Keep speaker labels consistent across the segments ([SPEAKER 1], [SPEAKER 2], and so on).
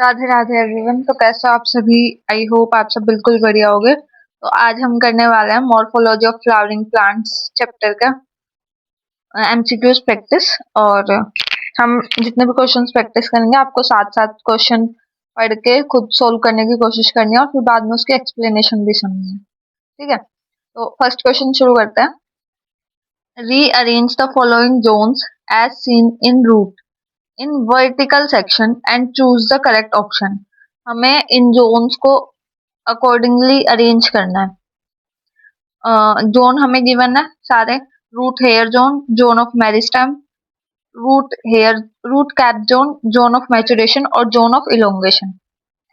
[SPEAKER 1] Radhe Radhe everyone. तो कैसे हो आप सभी? आई होप आप सब बिल्कुल बढ़िया होगे। तो आज हम करने वाले हैं morphology of flowering plants chapter का एमसीक्यूज प्रैक्टिस। और हम जितने भी क्वेश्चंस प्रैक्टिस करेंगे आपको साथ साथ क्वेश्चन पढ़ के खुद सोल्व करने की कोशिश करनी है और फिर बाद में उसकी एक्सप्लेनेशन भी सुननी है। ठीक है, तो फर्स्ट क्वेश्चन शुरू करते हैं। Rearrange the following zones as seen in root in vertical section and choose the correct option. हमें इन जोन्स को अकॉर्डिंगली अरेंज करना है। जोन हमें गिवन है सारे। Root hair zone, zone of meristem, root cap zone, zone of maturation और zone of elongation.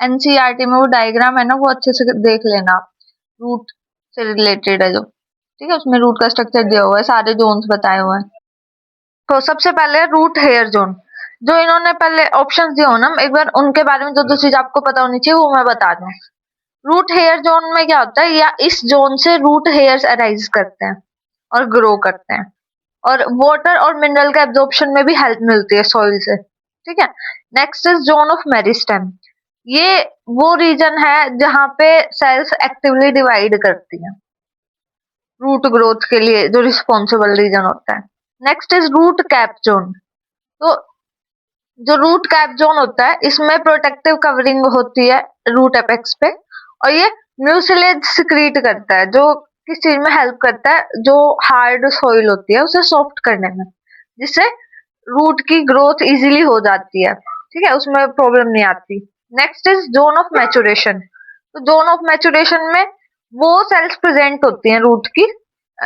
[SPEAKER 1] NCERT में वो डायग्राम है ना, वो अच्छे से देख लेना आप। रूट से रिलेटेड है जो, ठीक है, उसमें रूट का स्ट्रक्चर दिया हुआ है, सारे जोन्स बताए हुए हैं। तो सबसे पहले रूट हेयर जोन, जो इन्होंने पहले ऑप्शंस दिए हो ना, एक बार उनके बारे में जो चीज आपको पता होनी चाहिए वो मैं बता दूं। रूट हेयर जोन में क्या होता है, या इस जोन से रूट हेयर्स अराइज करते हैं और ग्रो करते हैं, और वाटर और मिनरल के एब्जॉर्प्शन में भी हेल्प मिलती है सॉइल से। ठीक है। Next is zone of meristem. ये वो रीजन है जहां पे सेल्स एक्टिवली डिवाइड करती हैं, रूट ग्रोथ के लिए जो रिस्पॉन्सिबल रीजन होता है। Next is root cap zone. तो जो रूट कैप जोन होता है इसमें प्रोटेक्टिव कवरिंग होती है रूट एपेक्स पे, और ये म्यूसिलेज सिक्रीट करता है जो किस चीज में हेल्प करता है, जो हार्ड सॉइल होती है उसे सॉफ्ट करने में, जिससे रूट की ग्रोथ इजीली हो जाती है। ठीक है, उसमें प्रॉब्लम नहीं आती। Next is zone of maturation. तो जोन ऑफ मैचुरेशन में वो सेल्स प्रेजेंट होती हैं रूट की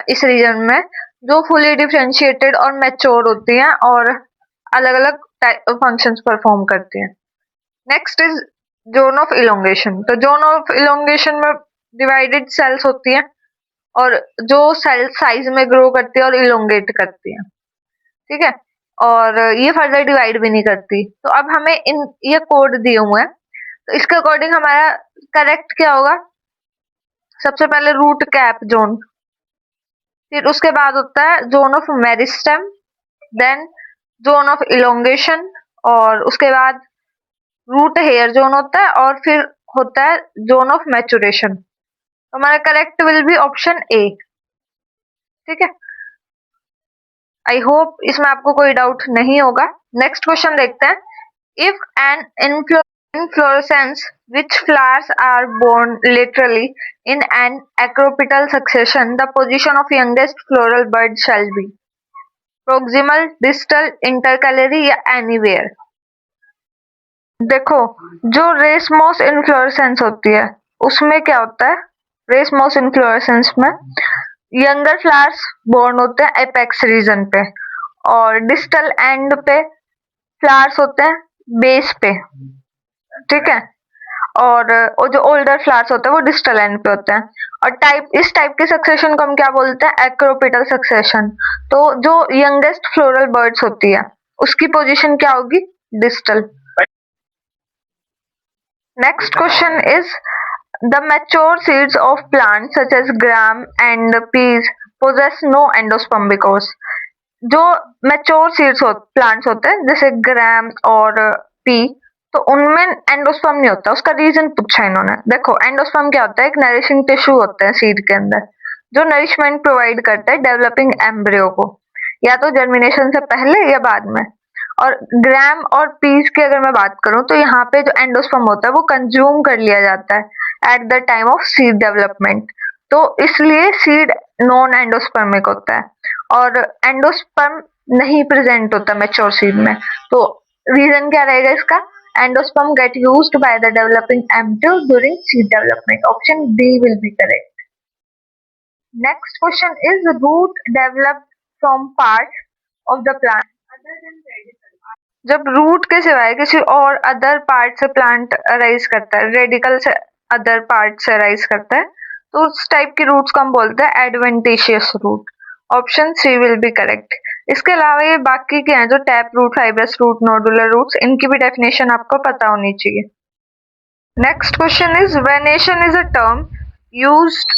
[SPEAKER 1] इस रीजन में जो फुली डिफरेंशिएटेड और मैच्योर होती हैं और अलग अलग फंक्शंस परफॉर्म करती हैं। Next is zone of elongation. तो जोन ऑफ इलोंगेशन में डिवाइडेड सेल्स होती हैं और जो सेल साइज में ग्रो करती है और इलोंगेट करती है। ठीक है, और ये फर्दर डिवाइड भी नहीं करती। तो अब हमें इन ये कोड दिए हुए हैं, तो इसके अकॉर्डिंग हमारा करेक्ट क्या होगा? सबसे पहले रूट कैप जोन, फिर उसके बाद होता है zone of meristem, then zone of elongation, और उसके बाद रूट हेयर जोन होता है, और फिर होता है जोन ऑफ मैचुरेशन। तो हमारा correct will be option A. ठीक है, आई होप इसमें आपको कोई डाउट नहीं होगा। नेक्स्ट क्वेश्चन देखते हैं। If an inflorescence which flowers are born laterally in an acropital succession, the position of youngest floral bud shall be proximal, distal, intercalary या anywhere। देखो, जो रेसमोस इन्फ्लोरेसेंस होती है उसमें क्या होता है, रेसमोस इन्फ्लोरेसेंस में यंगर फ्लावर्स बोर्न होते हैं एपेक्स रीजन पे, और डिस्टल एंड पे फ्लावर्स होते हैं बेस पे। ठीक है, और जो ओल्डर फ्लावर्स होते हैं वो डिस्टल एंड पे होते हैं। और इस टाइप के सक्सेशन को हम क्या बोलते हैं? Acropetal succession. तो जो यंगेस्ट फ्लोरल बर्ड्स होती है उसकी पोजीशन क्या होगी? Distal. Next question is the mature seeds of plants such as gram and peas possess no endosperm because जो mature seeds plants होते हैं जैसे ग्राम और पी, तो उनमें एंडोस्पर्म नहीं होता। उसका रीजन पूछा इन्होंने। देखो, एंडोस्पर्म क्या होता है? एक नरिशिंग टिश्यू होता है सीड के अंदर जो नरिशमेंट प्रोवाइड करता है डेवलपिंग एम्ब्रियो को, या तो जर्मिनेशन से पहले या बाद में। और ग्राम और पीस की अगर मैं बात करूं तो यहाँ पे जो एंडोस्पर्म होता है वो कंज्यूम कर लिया जाता है at the time of seed development, तो इसलिए सीड नॉन एंडोस्पर्मिक होता है और एंडोस्पर्म नहीं प्रेजेंट होता मैच्योर सीड में। तो रीजन क्या रहेगा इसका? Endosperm get used by the developing embryo during seed development. Option D will be correct. Next question is root developed from part of the plant other than radical. जब root के सिवाय किसी और अदर पार्ट से plant arise करता है, radical से other part से अराइज करता है, तो उस टाइप की रूट्स को हम बोलते हैं adventitious root. Option C will be correct. इसके अलावा ये बाकी के हैं जो tap root, fibrous root, nodular roots, इनकी भी डेफिनेशन आपको पता होनी चाहिए। Next question is venation is a term used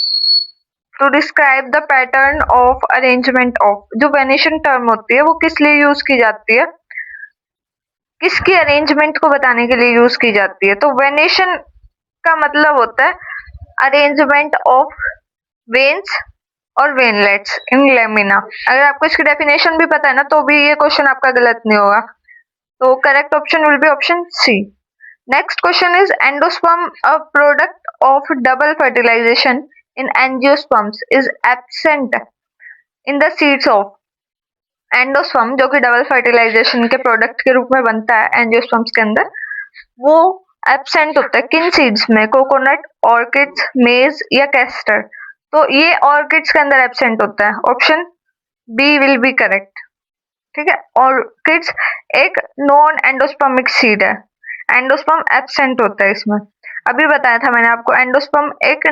[SPEAKER 1] to describe the pattern of arrangement of. जो वेनेशन टर्म होती है वो किस लिए यूज की जाती है? किसकी अरेंजमेंट को बताने के लिए यूज की जाती है? तो वेनेशन का मतलब होता है अरेंजमेंट ऑफ वेन्स और वेनलेट्स इन लेमिना। अगर आपको इसकी डेफिनेशन भी पता है ना तो भी ये क्वेश्चन आपका गलत नहीं होगा। तो correct option will be option C. Next question is endosperm a product of double fertilization in angiosperms is absent in the seeds of. Endosperm जो कि डबल फर्टिलाइजेशन के प्रोडक्ट के रूप में बनता है एंजियोस्पर्म्स के अंदर, वो एब्सेंट होता है किन सीड्स में? कोकोनट, ऑर्किड्स, मेज या कैस्टर। तो ये ऑर्किड्स के अंदर एब्सेंट होता है। Option B will be correct. ठीक है, ऑर्किड्स एक नॉन एंडोस्पर्मिक सीड है, एंडोस्पर्म एब्सेंट होता है इसमें। अभी बताया था मैंने आपको, एंडोस्पर्म एक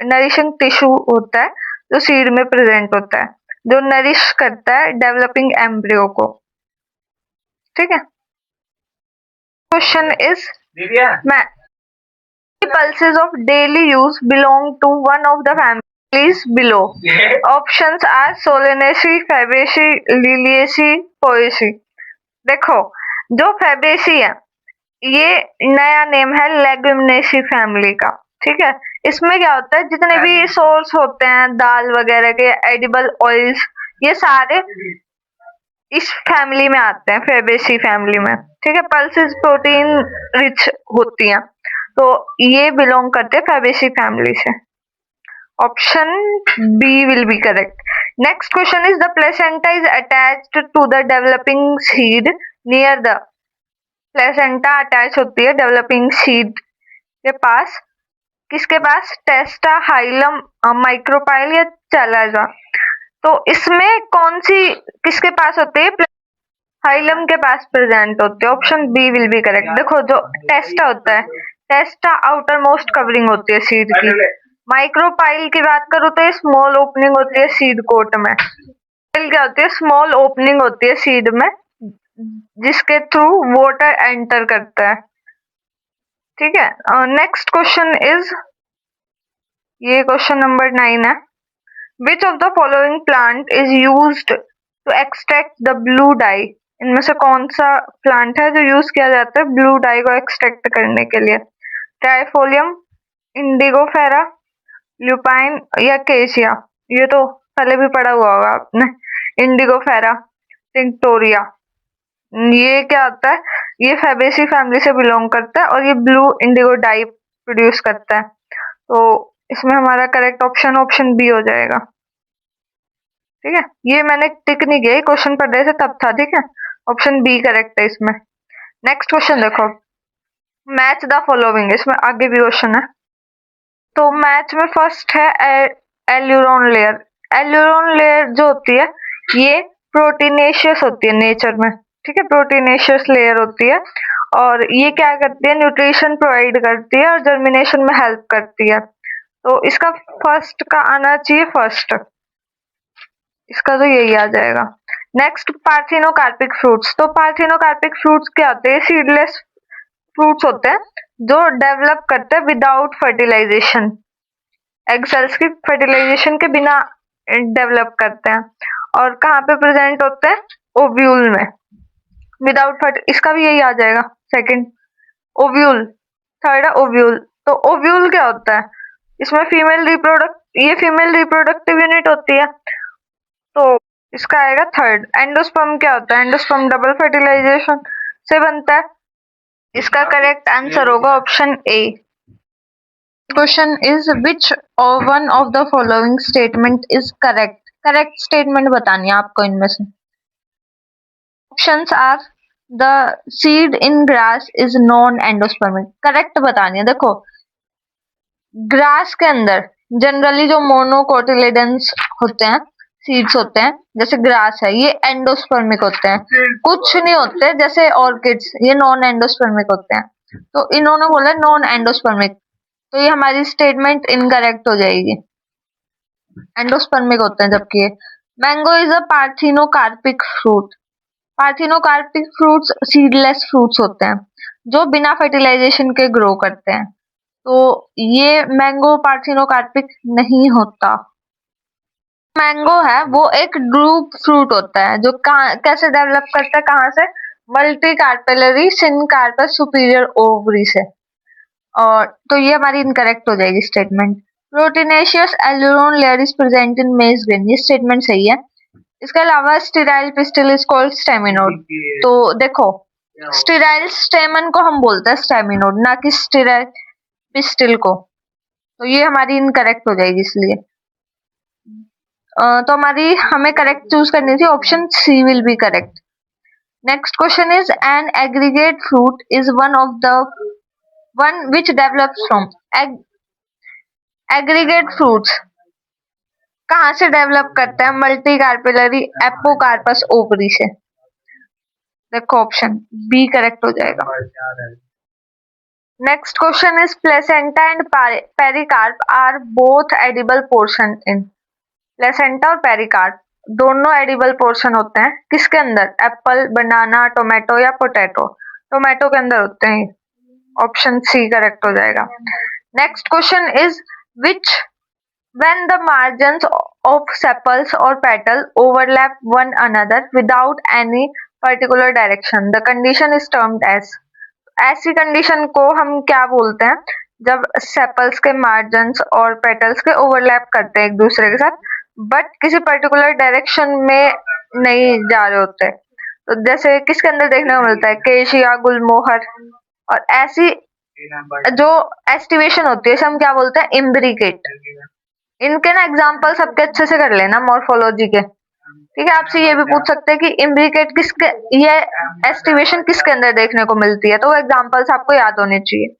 [SPEAKER 1] नरिशिंग टिश्यू होता है जो सीड में प्रेजेंट होता है, जो नरिश करता है डेवलपिंग एम्ब्रियो को। ठीक है, question is pulses of daily use belong to one of the families below. Options are Solanaceae, Fabaceae, Liliaceae, Poaceae. देखो, जो फैबेसी है ये नया नेम है लेगुमिनेसी फैमिली का। ठीक है, इसमें क्या होता है, जितने भी सोर्स होते हैं दाल वगैरह के, एडिबल ऑयल्स, ये सारे इस फैमिली में आते हैं, फेबेसी फैमिली में। ठीक है, पल्सेस प्रोटीन रिच होती हैं, तो ये बिलोंग करते हैं फेबेसी फैमिली से। Option B will be correct. Next question is the placenta is attached to the developing seed near the. Placenta attach होती है डेवलपिंग सीड के पास, किसके पास? टेस्टा, हाइलम, माइक्रोपाइल या चैलाजा। तो इसमें कौन सी किसके पास होती है? हाइलम के पास प्रेजेंट होते हैं। Option B will be correct. देखो, जो टेस्टा होता है, टेस्टा आउटर मोस्ट कवरिंग होती है सीड की। माइक्रोपाइल की बात करूँ तो ये स्मॉल ओपनिंग होती है सीड कोट में। क्या होती है? स्मॉल ओपनिंग होती है सीड में जिसके थ्रू वाटर एंटर करता है। ठीक है, नेक्स्ट क्वेश्चन इज, ये क्वेश्चन नंबर 9 है। Which of the following plant is used to extract the blue dye? इनमें से कौन सा प्लांट है जो यूज किया जाता है ब्लू डाई को एक्सट्रैक्ट करने के लिए? ट्राइफोलियम, इंडिगोफेरा, ल्यूपाइन या केशिया। ये तो पहले भी पढ़ा हुआ होगा आपने, इंडिगोफेरा, टिंक्टोरिया। ये क्या होता है? ये फेबेसी फैमिली से बिलोंग करता है और ये ब्लू इंडिगो डाई प्रोड्यूस करता है। तो इसमें हमारा करेक्ट ऑप्शन ऑप्शन बी हो जाएगा। ठीक है, ये मैंने टिक नहीं किया, क्वेश्चन पढ़ रहे थे तब था। ठीक है, ऑप्शन बी करेक्ट है इसमें। नेक्स्ट क्वेश्चन देखो, मैच द फॉलोइंग, इसमें आगे भी क्वेश्चन है। तो मैच में फर्स्ट है एल्यूरोन लेयर। एल्यूरोन लेयर जो होती है ये प्रोटीनेशियस होती है नेचर में। ठीक है, प्रोटीनेशियस लेयर होती है और ये क्या करती है? न्यूट्रिशन प्रोवाइड करती है और जर्मिनेशन में हेल्प करती है। तो इसका फर्स्ट का आना चाहिए फर्स्ट, इसका तो यही आ जाएगा। Next, parthenocarpic fruits. तो पार्थिनोकार्पिक फ्रूट्स क्या होते हैं? सीडलेस फ्रूट्स होते हैं जो डेवलप करते हैं विदाउट फर्टिलाइजेशन, एग सेल्स की फर्टिलाइजेशन के बिना डेवलप करते हैं। और कहाँ पे प्रेजेंट होते हैं? ओव्यूल में, विदाउट इसका भी यही आ जाएगा सेकंड, ओव्यूल। थर्ड है ओव्यूल। तो ओव्यूल क्या होता है? इसमें ये फीमेल रिप्रोडक्टिव यूनिट होती है, तो इसका आएगा थर्ड। एंडोस्पर्म क्या होता है? एंडोस्पर्म डबल फर्टिलाइजेशन से बनता है, इसका करेक्ट आंसर होगा option A. Question is which one of the following statement is correct? Correct statement बतानी है आपको इनमें से। Options are the seed in grass is non endospermic. Correct बतानी है। देखो, ग्रास के अंदर जनरली जो मोनोकोटिलेडन्स होते हैं, सीड्स होते हैं, जैसे ग्रास है, ये एंडोस्पर्मिक होते हैं। कुछ नहीं होते जैसे ऑर्किड्स, ये नॉन एंडोस्पर्मिक होते हैं। तो इन्होंने बोला नॉन एंडोस्पर्मिक, तो ये हमारी स्टेटमेंट इनकरेक्ट हो जाएगी। एंडोस्पर्मिक होते हैं जबकि ये। Mango is a parthenocarpic fruit. Parthenocarpic fruits seedless fruits होते हैं जो बिना फर्टिलाइजेशन के ग्रो करते हैं। तो ये मैंगो पार्थिनोकार्पिक नहीं होता। मैंगो है वो एक ड्रूप फ्रूट होता है जो कैसे डेवलप करता है, कहाँ से? Multi carpellary syncarpous superior ovary से। और तो ये हमारी इनकरेक्ट हो जाएगी statement. Proteinaceous aleurone layer is present in मेज ग्रेन, ये स्टेटमेंट सही है। इसके अलावा sterile pistil is called staminode. तो देखो स्टेराइल स्टेमन को हम बोलते हैं स्टेमिनोड, ना कि स्टेराइल पिस्टल को। तो ये हमारी इनकरेक्ट हो जाएगी इसलिए। तो हमारी हमें करेक्ट चूज करनी थी, option C will be correct. Next question is an aggregate fruit is one of the one which develops from. Aggregate fruits कहाँ से डेवलप करते हैं? मल्टी कार्पेलरी एपोकार्पस ओवरी से। देखो ऑप्शन बी करेक्ट हो जाएगा। Next question is placenta and pericarp are both edible portion in. Placenta और pericarp दोनों एडिबल पोर्शन होते हैं किसके अंदर? एप्पल, बनाना, टोमेटो या पोटैटो? टोमेटो के अंदर होते हैं। ऑप्शन सी करेक्ट हो जाएगा। Next question is which when the margins of sepals or petal overlap one another without any particular direction, the condition is termed as। ऐसी condition को हम क्या बोलते हैं? जब सेपल्स के मार्जिन्स और पेटल्स के ओवरलैप करते हैं एक दूसरे के साथ, बट किसी पर्टिकुलर डायरेक्शन में नहीं जा रहे होते। तो जैसे किसके अंदर देखने को मिलता है? केशिया, गुलमोहर। और ऐसी जो एस्टिवेशन होती है हम क्या बोलते हैं? इम्ब्रिकेट। इनके ना एग्जाम्पल सबके अच्छे से कर लेना मॉर्फोलॉजी के। ठीक है, आपसे ये भी पूछ सकते हैं कि इम्ब्रिकेट किसके, ये एस्टिवेशन किसके अंदर देखने को मिलती है, तो वो एग्जाम्पल्स आपको याद होने चाहिए।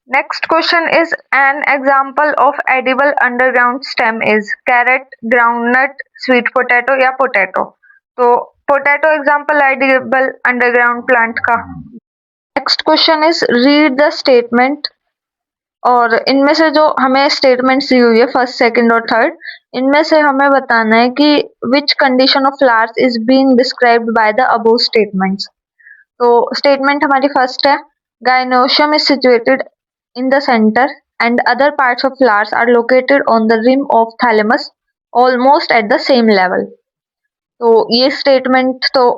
[SPEAKER 1] Next question is an example of edible underground stem is carrot, groundnut, sweet potato या पोटैटो? तो potato example edible underground plant का। Next question is read the statement. और इनमें से जो हमें स्टेटमेंट्स दी हुई है फर्स्ट, सेकंड और थर्ड, इनमें से हमें बताना है कि which condition of flowers is being described by the above statements. तो स्टेटमेंट हमारी फर्स्ट है, gynoecium is situated in the centre and other parts of flowers are located on the rim of thalamus almost at the same level. तो ये statement तो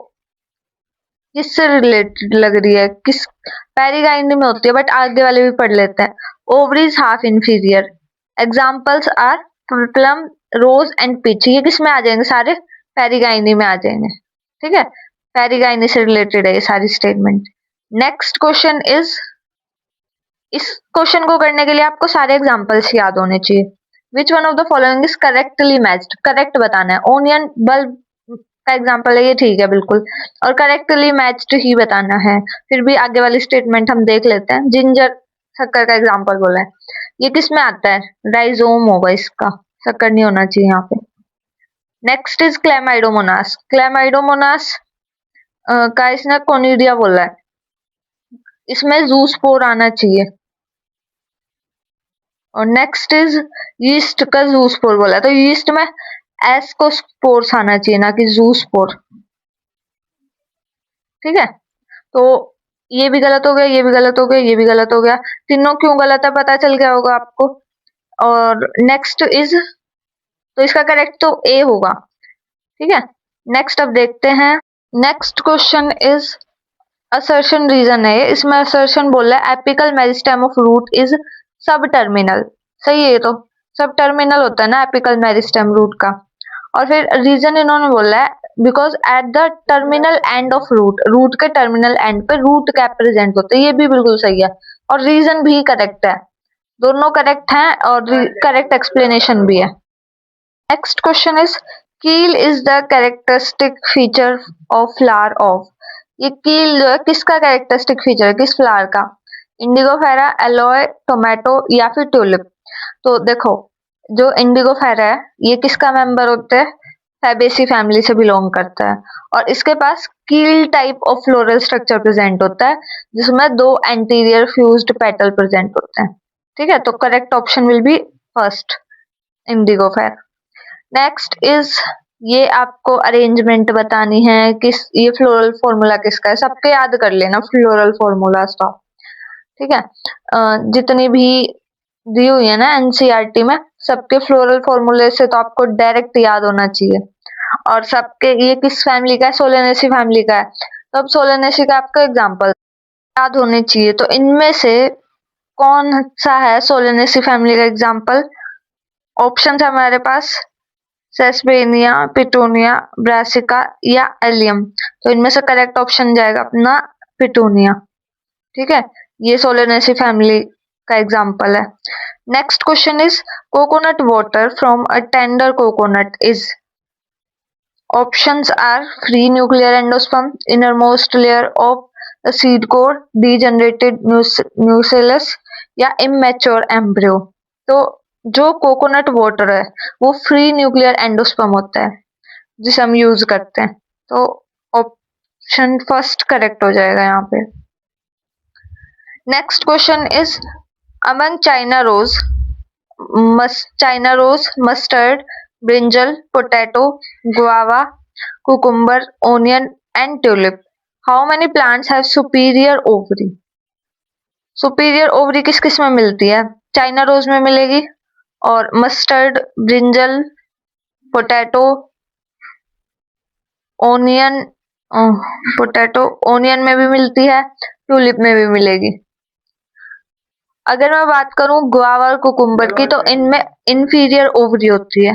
[SPEAKER 1] किससे related लग रही है? किस पेरिगाइनी में होती है, बट आगे वाले भी पढ़ लेते हैं। Ovaries half inferior. Examples are plum, rose and peach. ये किस में आ जाएंगे? सारे पेरिगाइनी में आ जाएंगे। ठीक है, पेरिगाइनी से रिलेटेड है ये सारी स्टेटमेंट। नेक्स्ट क्वेश्चन इज, इस क्वेश्चन को करने के लिए आपको सारे एग्जाम्पल्स याद होने चाहिए। विच one of the following is correctly matched? Correct बताना है। ओनियन बल्ब का एग्जाम्पल है ये, ठीक है बिल्कुल, और करेक्टली मैच्ड ही बताना है। फिर भी आगे वाली स्टेटमेंट हम देख लेते हैं। जिंजर शक्कर का एग्जाम्पल बोला है, ये किस में आता है? राइजोम होगा इसका, शक्कर नहीं होना चाहिए यहाँ पे। Next is Chlamydomonas. क्लेमाइडोमोनास का इसने कोनिडिया बोला है, इसमें जूस्पोर आना चाहिए। और नेक्स्ट इज यीस्ट का जूस्पोर बोला है, तो यीस्ट में एस्कोस्पोर्स आना चाहिए, ना कि जूस्पोर। ठीक है, तो ये भी गलत हो गया, ये भी गलत हो गया, ये भी गलत हो गया। तीनों क्यों गलत है पता चल गया होगा आपको। और नेक्स्ट इज, तो इसका करेक्ट तो ए होगा। ठीक है, नेक्स्ट अब देखते हैं। Next question is assertion reason है, इसमें असर्शन बोला है apical meristem of root is subterminal. सही है, तो सब टर्मिनल होता है ना एपिकल मेरिस्टेम रूट का। और फिर रीजन इन्होंने बोला है because at the terminal end of root, root के टर्मिनल एंड पे रूट कैप प्रेजेंट होते हैं। ये भी बिल्कुल सही है, और रीजन भी करेक्ट है, दोनों करेक्ट हैं और करेक्ट एक्सप्लेनेशन भी है। नेक्स्ट क्वेश्चन इज कील is the characteristic feature of flower of. ये कील जो है किसका कैरेक्टरिस्टिक फीचर है, किस फ्लावर का? इंडिगोफेरा, एलोए, टोमेटो या फिर ट्यूलिप? तो देखो जो इंडिगोफेरा है ये किसका मेंबर होते हैं? फैबेसी फैमिली से बिलोंग करता है, और इसके पास कील type of floral structure present होता है जिसमें दो एंटीरियर फ्यूज्ड पेटल प्रेजेंट होते हैं। ठीक है, तो correct option will B first, Indigofera. Next is, ये आपको अरेंजमेंट बतानी है, किस ये फ्लोरल फॉर्मूला किसका है, सबके याद कर लेना फ्लोरल फॉर्मूला स्टॉप। ठीक है, जितनी भी दी हुई है ना एनसीईआरटी में, सबके फ्लोरल फॉर्मूले से तो आपको डायरेक्ट याद होना चाहिए। और सबके, ये किस फैमिली का है? सोलेनेसी फैमिली का है, तो अब सोलेनेसी का आपका एग्जाम्पल याद होने चाहिए। तो इनमें से कौन सा है सोलेनेसी फैमिली का एग्जाम्पल? ऑप्शन है हमारे पास सेस्पेनिया, पिटूनिया, ब्रासिका या एलियम। तो इनमें से करेक्ट ऑप्शन जाएगा अपना पिटूनिया। ठीक है, ये सोलेनेसी फैमिली का एग्जाम्पल है। Next question is coconut water from a tender coconut is. Options are free nuclear endosperm, innermost layer of the seed core, degenerated nucellus या immature embryo। तो जो कोकोनट वाटर है वो फ्री न्यूक्लियर एंडोस्पर्म होता है जिसे हम यूज करते हैं। तो ऑप्शन फर्स्ट करेक्ट हो जाएगा यहाँ पे। Next question is among China rose, mustard, brinjal, potato, guava, cucumber, onion and tulip. How many plants have superior ovary? Superior ovary किस किस में मिलती है? चाइना रोज में मिलेगी और mustard, brinjal, potato, onion onion में भी मिलती है, ट्यूलिप में भी मिलेगी। अगर मैं बात करूं गुआवा और कुकुम्बर की तो इनमें इंफीरियर ओवरी होती है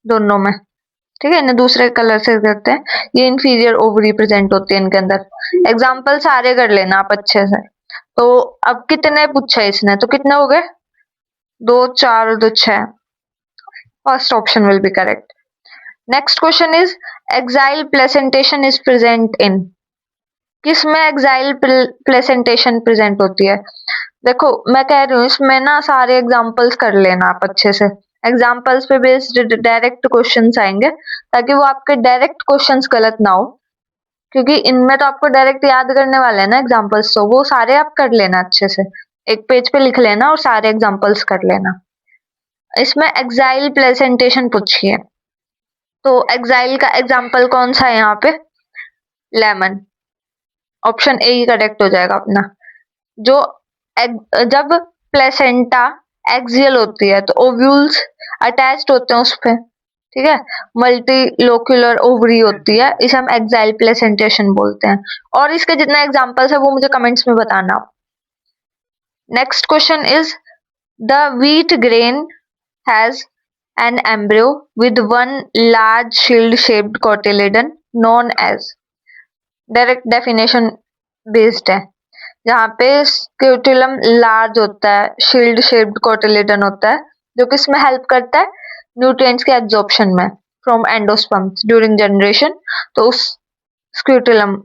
[SPEAKER 1] दोनों में। ठीक है, इन्हें दूसरे कलर से करते हैं, ये इंफीरियर ओवरी प्रेजेंट होती है इनके अंदर। एग्जाम्पल सारे कर लेना आप अच्छे से। तो अब कितने पूछे इसने, तो कितने हो गए? 2, 4 और 2, 6। First option will be correct. Next question is exile placentation is present in. किस में एक्साइल प्लेसेंटेशन प्रेजेंट होती है? देखो मैं कह रही हूँ इसमें ना सारे एग्जाम्पल्स कर लेना आप अच्छे से। एग्जाम्पल्स पे बेस्ड डायरेक्ट क्वेश्चंस आएंगे ताकि वो आपके डायरेक्ट क्वेश्चंस गलत ना हो, क्योंकि इनमें तो आपको डायरेक्ट याद करने वाले हैं ना एग्जाम्पल्स, तो वो सारे आप कर लेना अच्छे से, एक पेज पे लिख लेना और सारे एग्जाम्पल्स कर लेना। इसमें एक्साइल प्रेजेंटेशन पूछी है, तो एक्साइल का एग्जाम्पल कौन सा है यहाँ पे? Lemon. Option A he correct हो जाएगा अपना। जो जब प्लेसेंटा एक्सियल होती है तो ओव्यूल्स अटैच्ड होते हैं उस पे। ठीक है, मल्टीलोक्यूलर ओवरी होती है, इसे हम एक्साइल प्लेसेंटेशन बोलते हैं। और इसके जितने एग्जांपल्स है वो मुझे कमेंट्स में बताना। Next question is the wheat grain has an embryo with one large shield shaped cotyledon known as. Direct definition based है, जहाँ पे स्क्यूटुलम लार्ज होता है, शील्ड शेप्ड कोटिलेडन होता है, जो कि इसमें हेल्प करता है न्यूट्रिएंट्स के एब्जॉर्प्शन में फ्रॉम एंडोस्पर्म्स ड्यूरिंग जनरेशन। तो उस स्क्यूटुलम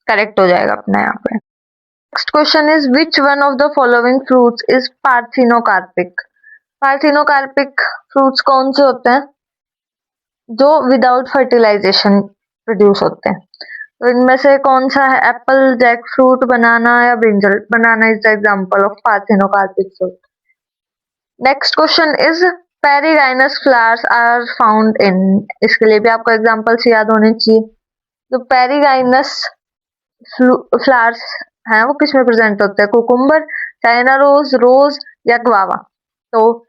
[SPEAKER 1] करेक्ट हो जाएगा अपना यहाँ पे। Next question is which one of the following fruits is parthenocarpic. Parthenocarpic fruits कौन से होते हैं? जो विदाउट फर्टिलाइजेशन प्रोड्यूस होते हैं। तो इनमें से कौन सा है? एप्पल, जैक फ्रूट, बनाना या brinjal. Banana is the example of parthenocarpic fruit. Next question is perigynous flowers are found in. इसके लिए भी आपको एग्जांपल्स याद होने चाहिए। तो पेरिगाइनस फ्लावर्स हैं वो किस में प्रेजेंट होते हैं? कुकुम्बर, चाइना रोज, रोज या ग्वावा। तो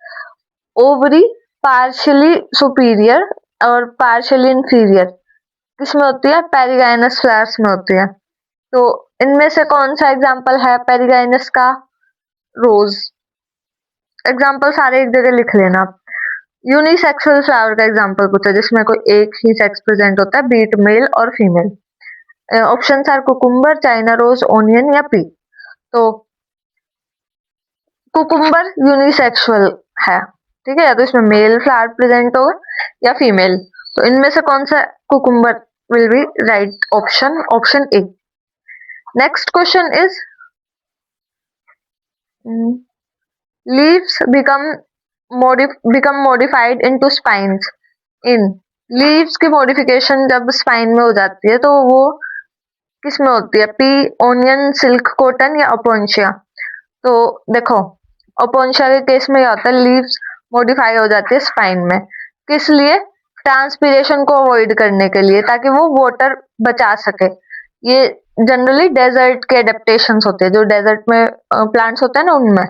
[SPEAKER 1] ओवरी पार्शियली सुपीरियर और पार्शियली इंफीरियर किसमें होती है? पेरिगाइनस फ्लावर्स में होती है। तो इनमें से कौन सा एग्जांपल है पेरिगाइनस का? रोज। एग्जांपल सारे एक जगह लिख लेना। यूनिसेक्सुअल फ्लावर का एग्जांपल पूछा जिसमें कोई एक ही सेक्स प्रेजेंट होता है, बीट मेल और female. Options are cucumber, China rose, onion या पी। तो कुकुम्बर यूनिसेक्सुअल है, ठीक है, या तो इसमें मेल फ्लावर प्रेजेंट होगा या फीमेल। तो इनमें से कौन सा cucumber will be right option? Option A. Next question is leaves become modified into spines in। leaves की modification जब spine में हो जाती है तो वो किस में होती है? पी, ओनियन, सिल्क कॉटन या ओपोन्शिया। तो देखो ओपोन्शिया के केस में क्या होता है? लीव्स मॉडिफाई हो जाती है स्पाइन में, किस लिए? ट्रांसपीरेशन को अवॉइड करने के लिए, ताकि वो वाटर बचा सके। ये जनरली डेजर्ट के एडेप्टेशंस होते हैं, जो डेजर्ट में प्लांट्स होते हैं ना उनमें।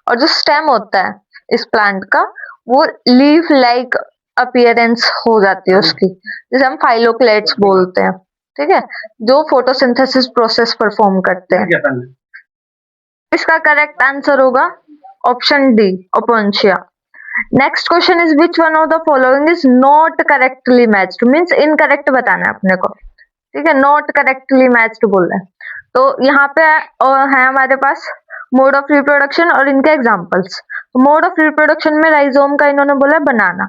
[SPEAKER 1] और जो स्टेम होता है इस प्लांट का वो लीफ लाइक अपीयरेंस हो जाती है उसकी, जिसे हम फाइलोक्लेट्स बोलते हैं। ठीक है, जो फोटोसिंथेसिस प्रोसेस परफॉर्म करते हैं। इसका करेक्ट आंसर होगा option D, opuntia. Next question is which one of the following is not correctly matched, means incorrect बताना है अपने को। ठीक है, नॉट करेक्टली मैच्ड बोल रहे हैं। तो यहाँ पे है हमारे पास मोड ऑफ रिप्रोडक्शन और इनके एग्जांपल्स। मोड ऑफ रिप्रोडक्शन में राइजोम का इन्होंने बोला बनाना,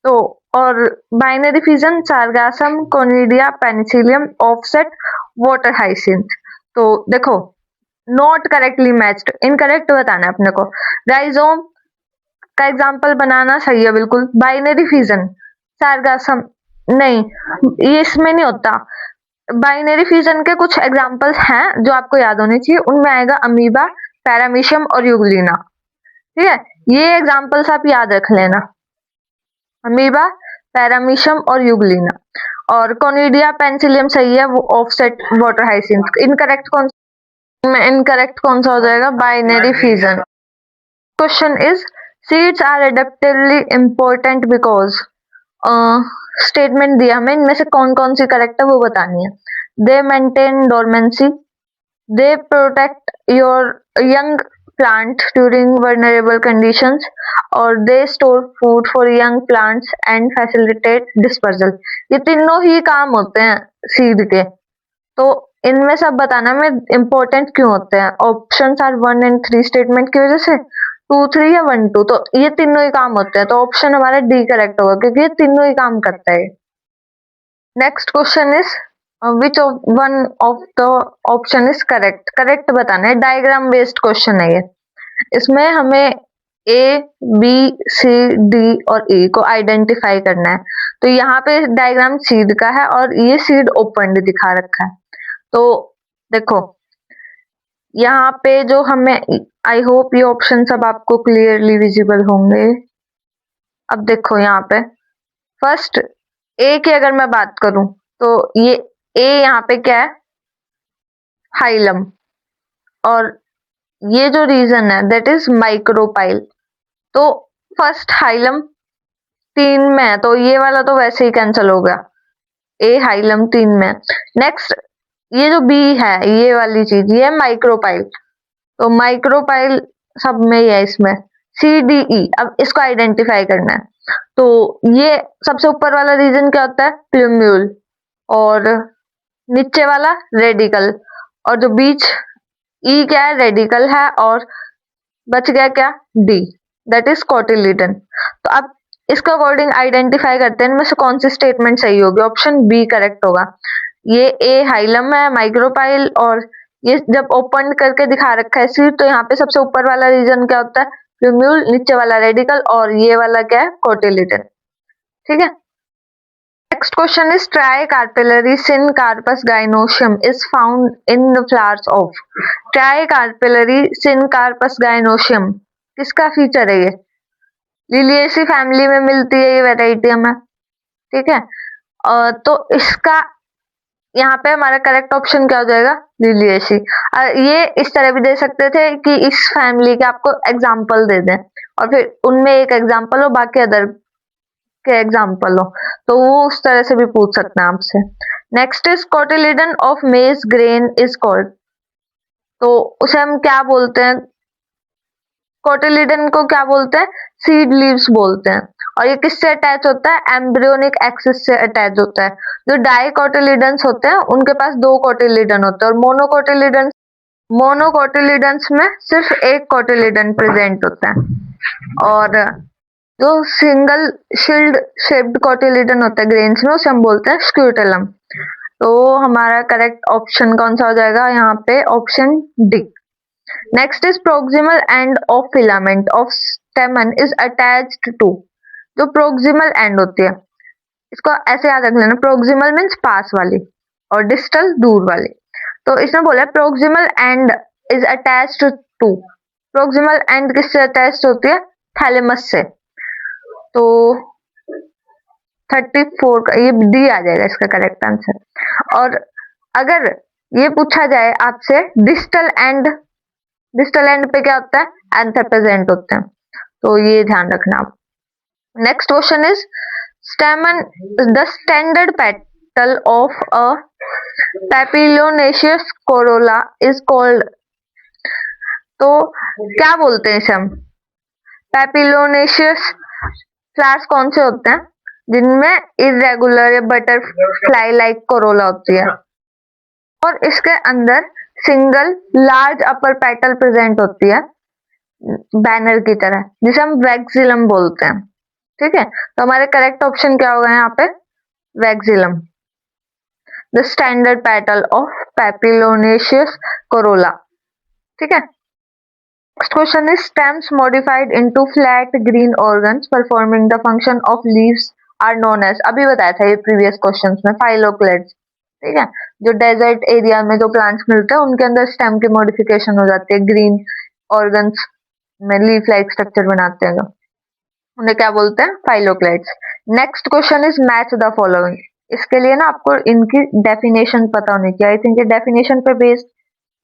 [SPEAKER 1] तो और binary fission sargassum, conidia, penicillium, offset, water hyacinth. तो देखो नॉट करेक्टली मैच्ड, इनकरेक्ट बताना है अपने को। राइजोम का एग्जांपल बनाना सही है बिल्कुल। बाइनरी फिजन, सार्गासम नहीं, ये इसमें नहीं होता। बाइनरी फिजन के कुछ एग्जांपल्स हैं जो आपको याद होने चाहिए, उनमें आएगा अमीबा, पैरामीशियम और यूग्लिना। ठीक है, ये एग्जांपल्स आप याद रख लेना, अमीबा, पैरामीशियम और यूग्लिना। और कोनिडिया, पेनिसिलियम सही है, वो ऑफसेट, वाटर हाइसिंथ। इनकरेक्ट कौन सा हो जाएगा? Binary fission. Question is seeds are adaptively important because, statement दिया हमें, इनमें से कौन कौन सी करेक्ट है वो बतानी है। दे maintain dormancy, they protect your young plant during vulnerable conditions, और they store food for young plants and facilitate dispersal। ये तीनों ही काम होते हैं सीड के, तो इनमें सब बताना में इम्पोर्टेंट क्यों होते हैं। ऑप्शंस आर 1 and 3 स्टेटमेंट की वजह से, 2 3 या 1 2, तो ये तीनों ही काम होते हैं, तो ऑप्शन हमारा डी करेक्ट होगा क्योंकि ये तीनों ही काम करता है। Next question is which one of the option is correct, correct बताना है। डायग्राम बेस्ड क्वेश्चन है ये, इसमें हमें ए, बी, सी, डी और ई को आइडेंटिफाई करना है। तो यहाँ पे डायग्राम सीड का है और ये सीड ओपन दिखा रखा है। तो देखो यहाँ पे जो हमें, आई होप ये ऑप्शन सब आपको क्लियरली विजिबल होंगे। अब देखो यहाँ पे फर्स्ट ए की अगर मैं बात करूं तो ये ए यहाँ पे क्या है? हाइलम, और ये जो रीजन है दैट इज माइक्रोपाइल। तो फर्स्ट हाइलम 3 में है, तो ये वाला तो वैसे ही कैंसिल हो गया, ए हाइलम 3 में। नेक्स्ट ये जो बी है, ये वाली चीज, ये है माइक्रोपाइल, तो माइक्रोपाइल सब में ही है इसमें। सी डी ई, अब इसको आइडेंटिफाई करना है। तो ये सबसे ऊपर वाला रीजन क्या होता है? प्लूम्यूल, और नीचे वाला रेडिकल, और जो बीच ई क्या है? रेडिकल है, और बच गया क्या? D, that is cotyledon. तो अब इसके अकॉर्डिंग आइडेंटिफाई करते हैं इनमें से कौन सी स्टेटमेंट सही होगी। ऑप्शन बी करेक्ट होगा। ये ए हाइलम है, माइक्रोपाइल, और ये जब ओपन करके दिखा रखा है सीड, तो यहाँ पे सबसे ऊपर वाला रीजन क्या होता है? प्लूम्यूल, नीचे वाला रेडिकल, और ये वाला क्या है? कोटिलिडन। ठीक है, next question is tricarpellary syncarpous gynoecium is found in the flowers of. Tricarpellary syncarpous gynoecium किसका फीचर है? ये लिलिएसी फैमिली में मिलती है ये वैरायटी हमें। ठीक है, तो इसका यहाँ पे हमारा करेक्ट ऑप्शन क्या हो जाएगा? लिलिएसी। ये इस तरह भी दे सकते थे कि इस फैमिली के आपको एग्जाम्पल दे दें और फिर उनमें एक एग्जाम्पल हो बाकी अदर के एग्जाम्पल हो, तो वो उस तरह से भी पूछ सकते हैं आपसे। नेक्स्ट इज कोटिलिडन ऑफ मेज ग्रेन इज कॉल्ड, तो उसे हम क्या बोलते हैं? कोटिलिडन को क्या बोलते हैं? सीड लीव्स बोलते हैं। और ये किससे अटैच होता है? एम्ब्रियोनिक एक्सिस से अटैच होता है। जो डाइकोटिलिडन्स होते हैं उनके पास 2 कोटिलिडन होते हैं, और मोनोकोटिलिडन्स में सिर्फ एक कोटिलिडन प्रेजेंट होता है। और जो सिंगल शील्ड शेप्ड कोटिलिडन होता है ग्रेन्स में, उसे हम बोलते हैं स्क्यूटेलम। तो हमारा करेक्ट ऑप्शन कौन सा हो जाएगा यहाँ पे? Option D. Next is proximal end of filament of stamen is attached to. जो प्रोक्सिमल एंड होती है, इसको ऐसे याद रख लेना, प्रोक्सिमल मीन्स पास वाली और डिस्टल दूर वाली। तो इसमें बोला proximal end is attached to. Proximal end किससे अटैच्ड होती है? थैलेमस से। तो 34 का ये डी आ जाएगा इसका करेक्ट आंसर। और अगर ये पूछा जाए आपसे डिस्टल एंड पे क्या होता है? एंथर प्रेजेंट होते हैं, तो ये ध्यान रखना आप। Next question is stamen the standard petal of a papilionaceous corolla is called, तो क्या बोलते हैं इसे हम? पैपिलोनेशियस फ्लावर्स कौन से होते हैं जिनमें इरेगुलर या बटरफ्लाई लाइक कोरोला होती है और इसके अंदर सिंगल लार्ज अपर पेटल प्रेजेंट होती है बैनर की तरह, जिसे हम वैक्सिलम बोलते हैं। ठीक है, तो हमारे करेक्ट ऑप्शन क्या होगा यहाँ पे? Vexillum, the standard petal of papilionaceous corolla. ठीक है, next question is stems modified into flat green organs performing the function of leaves are known as, अभी बताया था ये प्रीवियस क्वेश्चंस में, फाइलोक्लेट्स। ठीक है, जो डेजर्ट एरिया में जो प्लांट्स मिलते हैं उनके अंदर स्टेम की मॉडिफिकेशन हो जाती है, ग्रीन ऑर्गन्स में लीफ लाइक स्ट्रक्चर बनाते हैं, उन्हें क्या बोलते हैं? Phylloclades. Next question is match the following, इसके लिए ना आपको इनकी डेफिनेशन पता होनी चाहिए। आई थिंक ये डेफिनेशन पे बेस्ड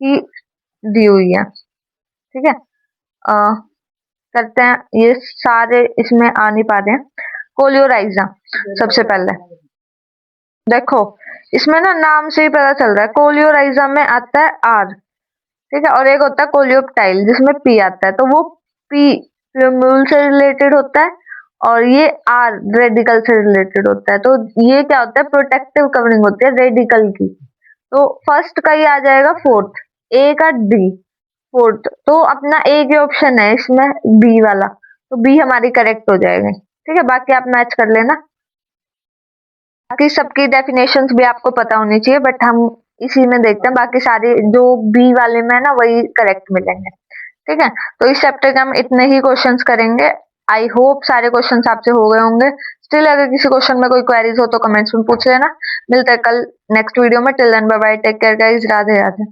[SPEAKER 1] ही दी हुई है। ठीक है, करते हैं, ये सारे इसमें आ नहीं पा रहे हैं। कोलियोराइजा सबसे पहले देखो, इसमें ना नाम से ही पता चल रहा है, कोलियोराइजा में आता है आर। ठीक है, और एक होता है कोलियोप्टाइल जिसमें पी आता है, तो वो पी प्लूम्यूल से रिलेटेड होता है और ये आर रेडिकल से रिलेटेड होता है। तो ये क्या होता है? प्रोटेक्टिव कवरिंग होती है रेडिकल की। तो फर्स्ट का ही आ जाएगा फोर्थ, ए का डी फोर्थ, तो अपना ए के ऑप्शन है इसमें बी वाला, तो बी हमारी करेक्ट हो जाएगी। ठीक है, बाकी आप मैच कर लेना, बाकी सबकी डेफिनेशंस भी आपको पता होनी चाहिए, बट हम इसी में देखते हैं, बाकी सारे जो बी वाले में है ना वही करेक्ट मिलेंगे। ठीक है, तो इस चैप्टर के हम इतने ही क्वेश्चंस करेंगे। आई होप सारे क्वेश्चंस आपसे हो गए होंगे। स्टिल अगर किसी क्वेश्चन में कोई क्वेरीज हो तो कमेंट्स में पूछ लेना। मिलते हैं कल नेक्स्ट वीडियो में। Till then bye bye, take care guys, Radhe Radhe.